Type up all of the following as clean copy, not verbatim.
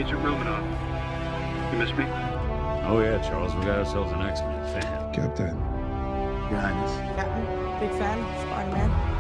Agent Romanoff. You miss me? Oh yeah, Charles, we got ourselves an X-Men fan. Captain. Your Highness. Captain, big fan, Spider-Man.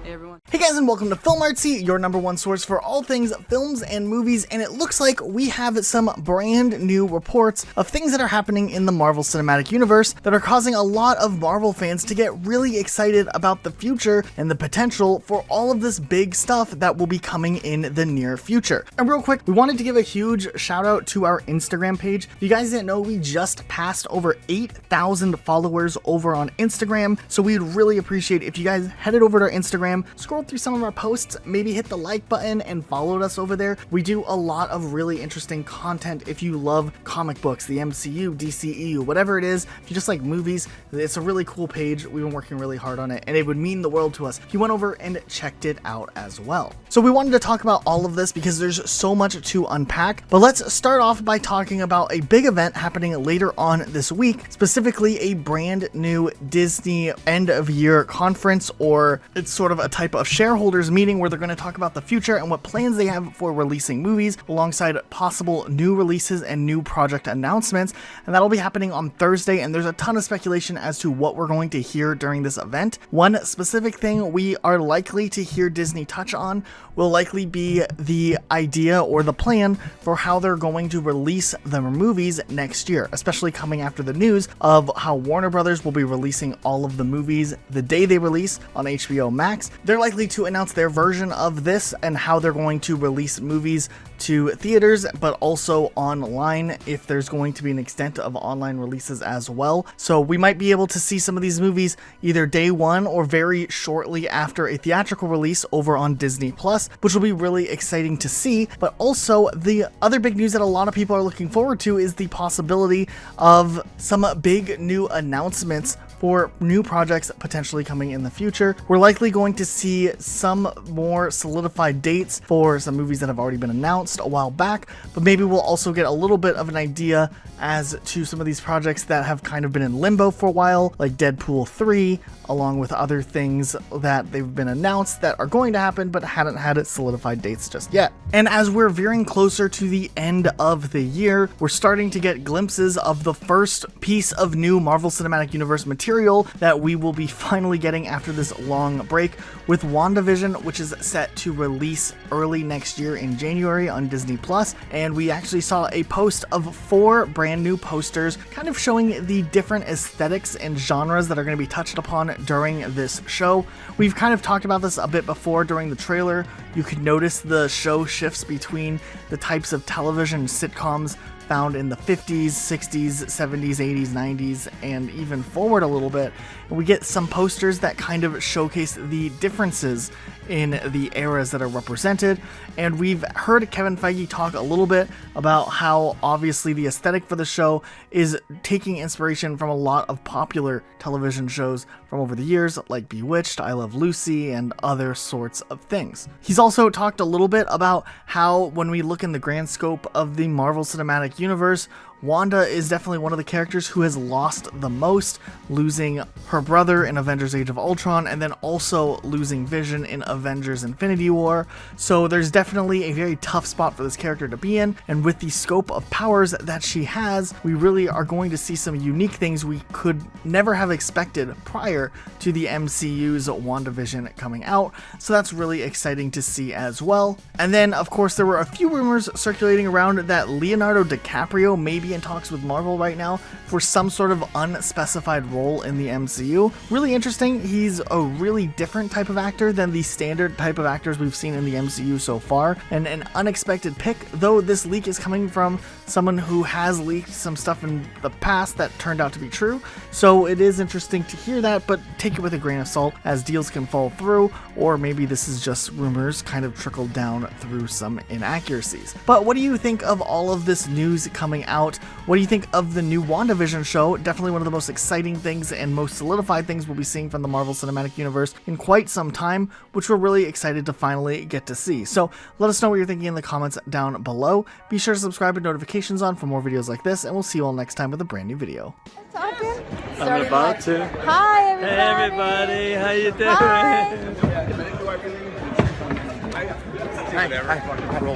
Hey everyone. Hey guys, and welcome to Filmartsy, your #1 source for all things films and movies, and it looks like we have some brand new reports of things that are happening in the Marvel Cinematic Universe that are causing a lot of Marvel fans to get really excited about the future and the potential for all of this big stuff that will be coming in the near future. And real quick, we wanted to give a huge shout out to our Instagram page. If you guys didn't know, we just passed over 8,000 followers over on Instagram, so we'd really appreciate if you guys headed over to our Instagram, scrolled through some of our posts, maybe hit the like button and followed us over there. We do a lot of really interesting content if you love comic books, the MCU, DCEU, whatever it is. If you just like movies, it's a really cool page. We've been working really hard on it, and it would mean the world to us if you went over and checked it out as well. So we wanted to talk about all of this because there's so much to unpack, but let's start off by talking about a big event happening later on this week, specifically a brand new Disney end of year conference, or it's sort of a type of shareholders meeting where they're going to talk about the future and what plans they have for releasing movies alongside possible new releases and new project announcements. And that'll be happening on Thursday, and there's a ton of speculation as to what we're going to hear during this event. One specific thing we are likely to hear Disney touch on will likely be the idea or the plan for how they're going to release their movies next year, especially coming after the news of how Warner Brothers will be releasing all of the movies the day they release on HBO Max. They're likely to announce their version of this and how they're going to release movies to theaters, but also online if there's going to be an extent of online releases as well. So we might be able to see some of these movies either day one or very shortly after a theatrical release over on Disney Plus, which will be really exciting to see. But also the other big news that a lot of people are looking forward to is the possibility of some big new announcements for new projects potentially coming in the future. We're likely going to see some more solidified dates for some movies that have already been announced a while back, but maybe we'll also get a little bit of an idea as to some of these projects that have kind of been in limbo for a while, like Deadpool 3, along with other things that they've been announced that are going to happen but hadn't had it solidified dates just yet. And as we're veering closer to the end of the year, we're starting to get glimpses of the first piece of new Marvel Cinematic Universe material that we will be finally getting after this long break, with WandaVision, which is set to release early next year in January on Disney Plus. And we actually saw a post of 4 brand new posters kind of showing the different aesthetics and genres that are going to be touched upon during this show. We've kind of talked about this a bit before during the trailer. You could notice the show shifts between the types of television sitcoms found in the 50s, 60s, 70s, 80s, 90s, and even forward a little bit. And we get some posters that kind of showcase the differences in the eras that are represented. And we've heard Kevin Feige talk a little bit about how obviously the aesthetic for the show is taking inspiration from a lot of popular television shows from over the years, like Bewitched, I Love Lucy, and other sorts of things. He's also talked a little bit about how when we look in the grand scope of the Marvel Cinematic Universe, Wanda is definitely one of the characters who has lost the most, losing her brother in Avengers Age of Ultron and then also losing Vision in Avengers Infinity War. So there's definitely a very tough spot for this character to be in, and with the scope of powers that she has, we really are going to see some unique things we could never have expected prior to the MCU's WandaVision coming out. So that's really exciting to see as well. And then of course there were a few rumors circulating around that Leonardo DiCaprio may be in talks with Marvel right now for some sort of unspecified role in the MCU. Really interesting. He's a really different type of actor than the standard type of actors we've seen in the MCU so far, and an unexpected pick, though this leak is coming from someone who has leaked some stuff in the past that turned out to be true. So it is interesting to hear that, but take it with a grain of salt, as deals can fall through, or maybe this is just rumors kind of trickled down through some inaccuracies. But what do you think of all of this news coming out? What do you think of the new WandaVision show? Definitely one of the most exciting things and most solidified things we'll be seeing from the Marvel Cinematic Universe in quite some time, which we're really excited to finally get to see. So let us know what you're thinking in the comments down below. Be sure to subscribe with notifications on for more videos like this, and we'll see you all next time with a brand new video. I'm about to. Hi everybody. Hey everybody, how you doing?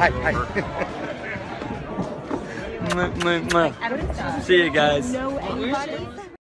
Hi. See you guys.